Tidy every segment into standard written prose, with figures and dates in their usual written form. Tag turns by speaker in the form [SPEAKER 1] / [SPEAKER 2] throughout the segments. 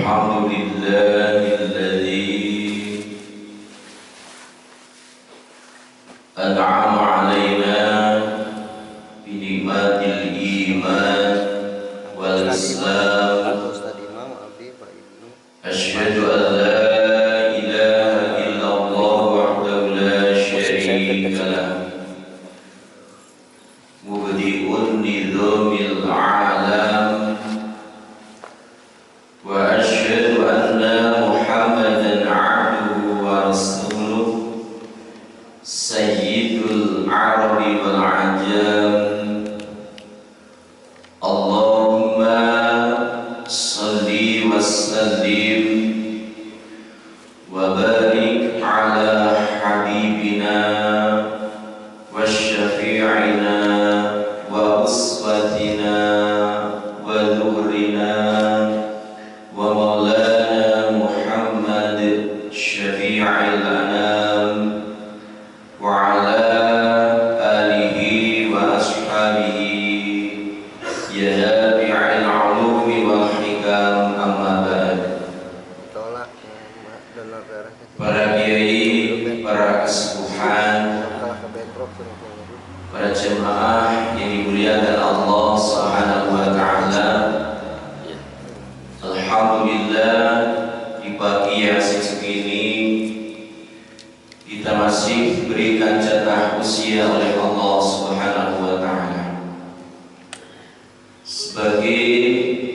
[SPEAKER 1] الحمد لله الذي أنعم علينا بنعمة الإيمان والإسلام. أشهد أن لا إله إلا الله وحده لا شريك له مبدئ النظام العالم. وأشهد أن محمدا عبده ورسوله سيد العرب والعجم. اللهم صل وسلم وبارك على حبيبنا وشفيعنا وأسوتنا ونورنا ومولانا محمد شفيع الأنام وعلى آله وأصحابه يا نابع العلوم والحكم. أما بعد. Para kiai, para kesepuhan, para jemaah yang dimuliakan Allah Subhanahu wa taala. Alhamdulillah, di pagi yang sejuk ini kita masih diberikan jatah usia oleh Allah Subhanahu wa taala. Sebagai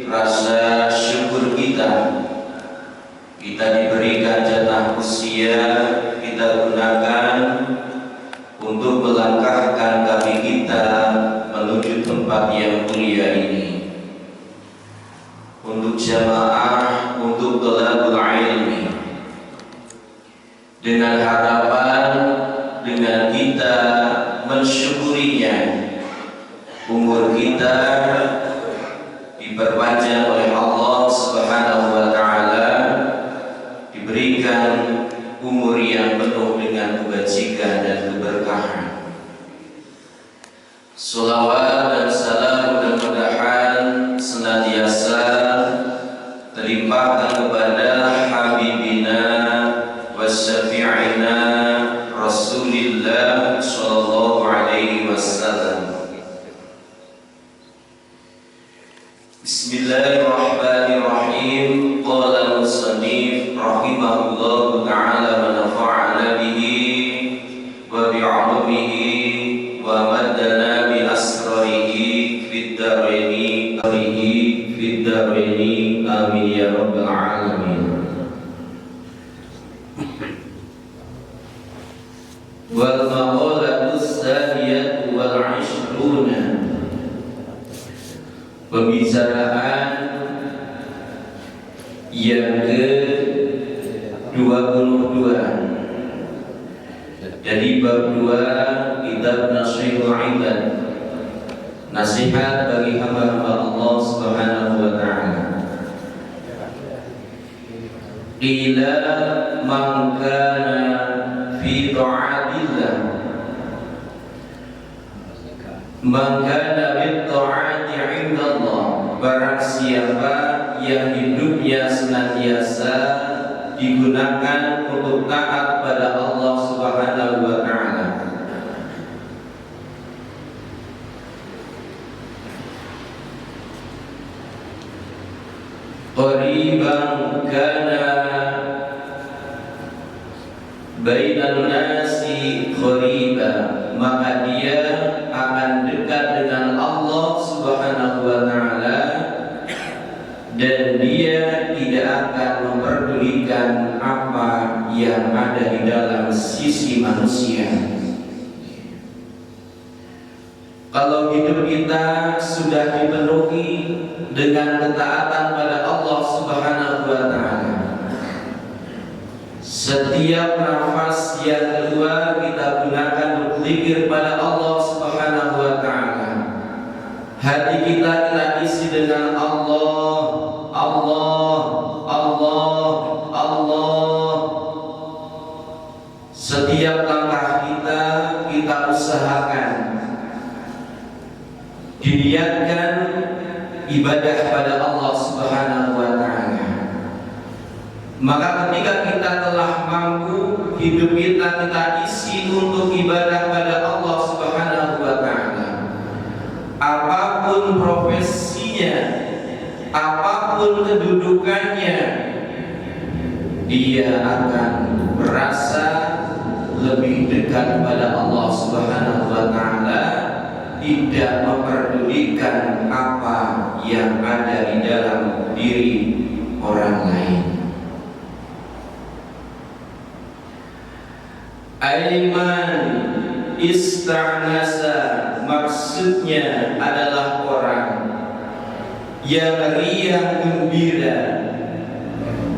[SPEAKER 1] rasa syukur kita diberikan jatah usia, kita gunakan untuk melangkahkan kaki kita menuju tempat yang mulia ini, untuk jamaah, untuk thalabul ilmi, dengan harapan dengan kita mensyukurinya umur kita diperpanjang oleh Allah Subhanahu wa taala, diberikan umur yang penuh dengan kebajikan dan keberkahan. Sholawat dan salam mudah-mudahan senantiasa terlimpahkan kepada Habibina wa syafi'ina Rasulillah sallallahu alaihi wasallam. Bismillahirrahmanirrahim. Qala al-musannif rahimahullahu ta'ala wa nafa'ana bihi wa bi'ulumihi wa maddana bi asrarihi fid daraini amin ya rabbal alamin. Wal maqalatu tsaniyatu wal 'ishruna. Pembicaraan yang ke-22 dari bab 2 kitab Nasihul Ibad, nasihat bagi hamba-hamba Allah Subhanahu wa taala. Qila man kana fi ta'atillah, man kana bi ta'ati 'indallah, barang siapa yang hidupnya senantiasa digunakan untuk taat pada Allah Subhanahu wa taala. Qariban kana bainan nasi qariba, maka dia akan dekat dengan Allah Subhanahu wa taala dan dia tidak akan memperdulikan apa yang ada di dalam sisi manusia. Kalau hidup kita sudah dipenuhi dengan ketaatan pada Allah Subhanahu wa taala, setiap nafas yang keluar kita gunakan berzikir pada Allah Subhanahu wa taala. Hati kita isi dengan Allah, Allah, Allah, Allah. Setiap langkah kita usahakan diniatkan ibadah pada Allah Subhanahu wa taala. Maka ketika kita telah mampu, hidup kita isi untuk ibadah pada Allah Subhanahu wa Ta'ala. Apapun profesinya, apapun kedudukannya, dia akan merasa lebih dekat pada Allah Subhanahu wa Ta'ala, tidak memperdulikan apa yang ada di dalam diri orang lain. Aiman ista'nasa, maksudnya adalah orang yang riang gembira,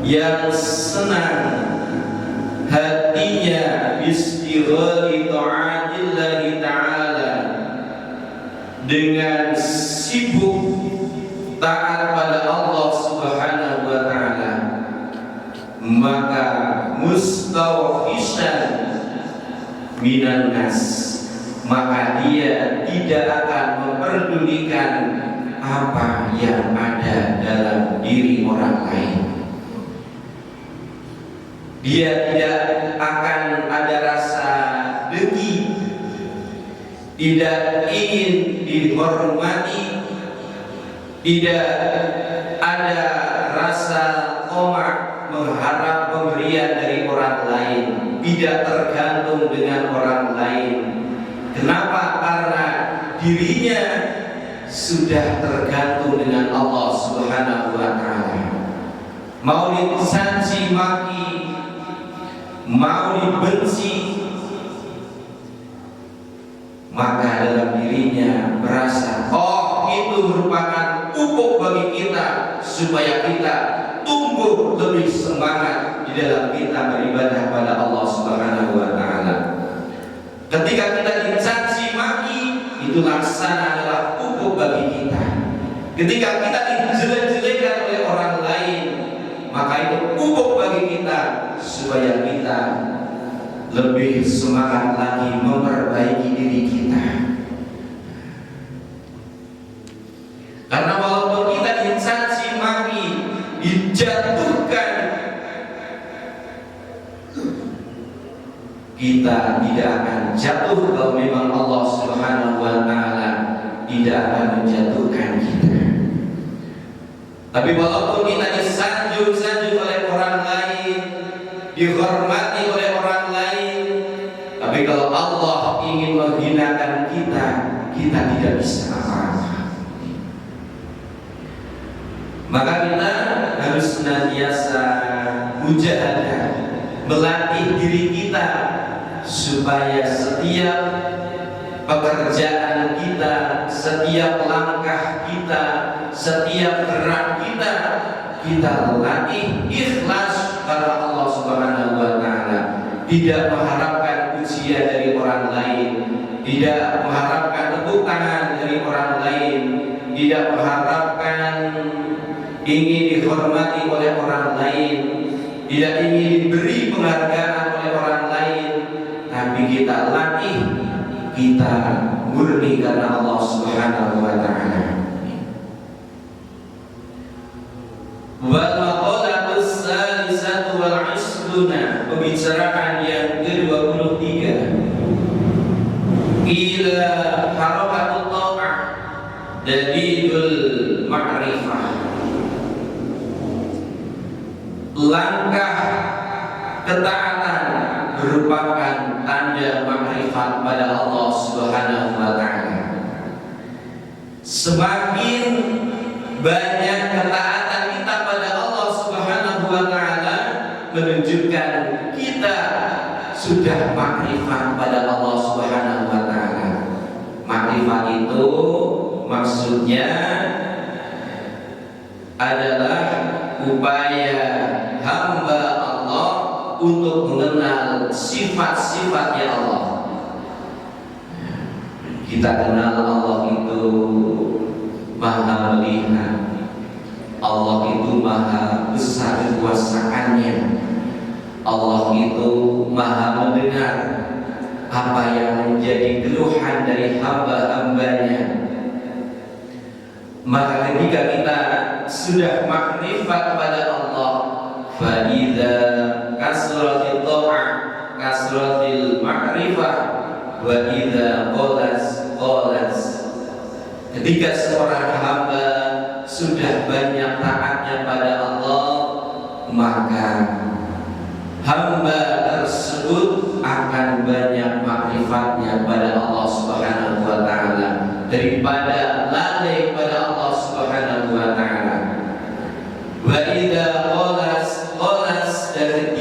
[SPEAKER 1] yang senang hatinya bistighali ta'atillahi ta'ala, dengan sibuk taat pada Allah Subhanahu wa Ta'ala. Maka mustawhishan minan nas, maka dia tidak akan memperdulikan apa yang ada dalam diri orang lain. Dia tidak akan ada rasa dengki, tidak ingin dihormati, tidak ada rasa tamak mengharap pemberian dari orang lain, tidak tergantung dengan orang lain. Kenapa? Karena dirinya sudah tergantung dengan Allah Subhanahu wa Ta'ala. Mau dicaci maki, mau dibenci, maka dalam dirinya merasa, oh, itu merupakan pupuk bagi kita supaya kita tumbuh lebih semangat di dalam kita beribadah pada Allah Subhanahu wa Ta'ala. Ketika kita dicaci maki, itu laksana adalah pupuk bagi kita. Ketika kita dijelek-jelekan oleh orang lain, maka itu pupuk bagi kita supaya kita lebih semangat lagi memperbaiki diri kita. Karena walaupun kita dicaci maki, dijatuhkan, kita tidak akan jatuh kalau memang Allah Subhanahu wa Ta'ala tidak akan menjatuhkan kita. Tapi walaupun kita disanjung-sanjung oleh orang lain, dihormati oleh orang lain, tapi kalau Allah ingin menghinakan kita, kita tidak bisa apa-apa. Maka kita harus senantiasa mujahadah, melatih diri kita supaya setiap pekerjaan kita, setiap langkah kita, setiap gerak kita, kita latih ikhlas karena Allah Subhanahu wa Ta'ala. Tidak mengharapkan pujian dari orang lain, tidak mengharapkan tepuk tangan dari orang lain, tidak mengharapkan ingin dihormati oleh orang lain, tidak ingin diberi penghargaan oleh orang lain, tapi kita latih, kita murni karena Allah Subhanahu wa Ta'ala. Wal maqalatus salisatu wal ishruna, pembicaraan yang ke-23, ila harakatut ta'ah dalilul ma'rifah, langkah ketaatan merupakan tanda makrifat pada Allah Subhanahu wa Ta'ala. Semakin banyak ketaatan kita pada Allah Subhanahu wa Ta'ala, menunjukkan kita sudah makrifat pada Allah Subhanahu wa Ta'ala. Makrifat itu maksudnya adalah upaya hamba Allah untuk mengenal sifat-sifatnya Allah. Kita kenal Allah itu maha melihat, Allah itu maha besar kekuasaannya, Allah itu maha mendengar apa yang menjadi keluhan dari hamba-hambanya. Maka ketika kita sudah makrifat pada Allah, فَإِذَا wa idza qalas. Ketika seorang hamba sudah banyak taatnya pada Allah, maka hamba tersebut akan banyak makrifatnya pada Allah Subhanahu wa taala daripada lalai pada Allah Subhanahu wa taala. Wa idza qalas, dan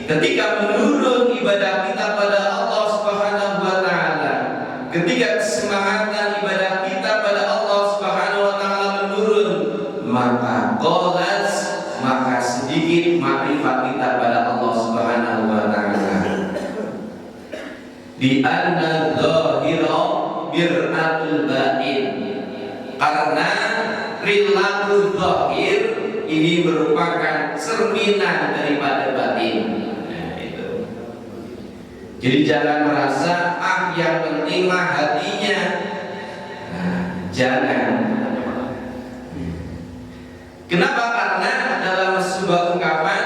[SPEAKER 1] ketika menurun ibadah kita pada Allah Subhanahu wa taala, ketika kesemangatan ibadah kita pada Allah Subhanahu wa taala menurun, maka sedikit makrifat kita pada Allah Subhanahu wa taala. Di anna dzahira bir'atul batin, karena perilaku zahir ini merupakan cerminan daripada batin. Nah, itu. Jadi jangan merasa yang penting mah hatinya. Nah, jangan. Kenapa? Karena dalam sebuah ungkapan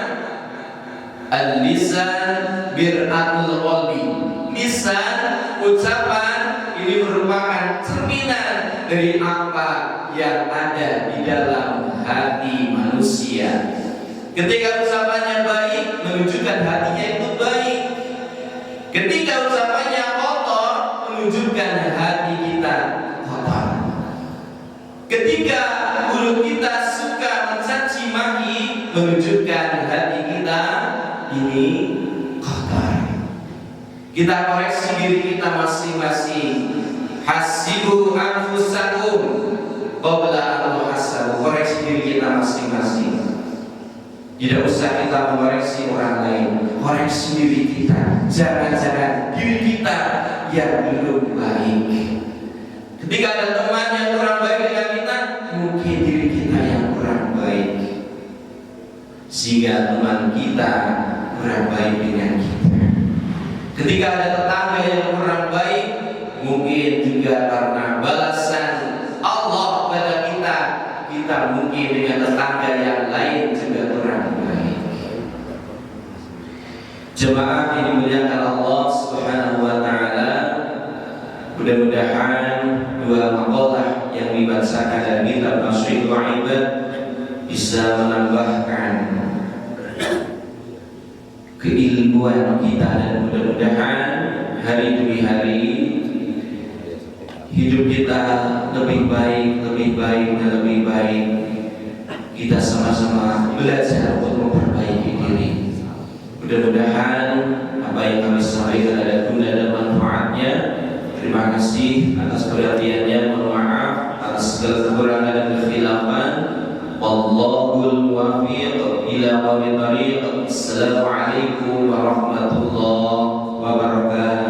[SPEAKER 1] al-lisan bir'atul qalbi, lisan, ucapan ini merupakan cerminan dari apa yang ada di dalam hati manusia. Ketika ucapannya baik, menunjukkan hatinya itu baik. Ketika ucapannya kotor, menunjukkan hati kita kotor. Ketika mulut kita suka mencaci maki, menunjukkan hati kita ini kotor. Kita koreksi diri kita masing-masing. Hasibu anfusakum qabla an tuhasabu. Koreksi diri kita masing-masing. Tidak usah kita mengoreksi orang lain, koreksi diri kita. Jangan-jangan diri kita yang belum baik. Ketika ada teman yang kurang baik dengan kita, mungkin diri kita yang kurang baik, sehingga teman kita kurang baik dengan kita. Ketika ada tetangga yang kurang baik, mungkin juga karena balasan Allah pada kita mungkin dengan tetangga yang lain juga kurang baik. Jemaah yang dimuliakan Allah Subhanahu wa taala, mudah-mudahan dua maqalah yang dibacakan dari kitab Nasrul Ibad bisa menambahkan keilmuan kita, dan mudah-mudahan hari demi hari hidup kita lebih baik, dan lebih baik. Kita sama-sama belajar untuk memperbaiki diri. Mudah-mudahan apa yang kami sampaikan ada guna dan manfaatnya. Terima kasih atas perhatiannya. Mohon maaf atas segala kekurangan dan kekhilafan. Wallahul muwaffiq ila aqwamit thariq. Assalamualaikum warahmatullahi wabarakatuh.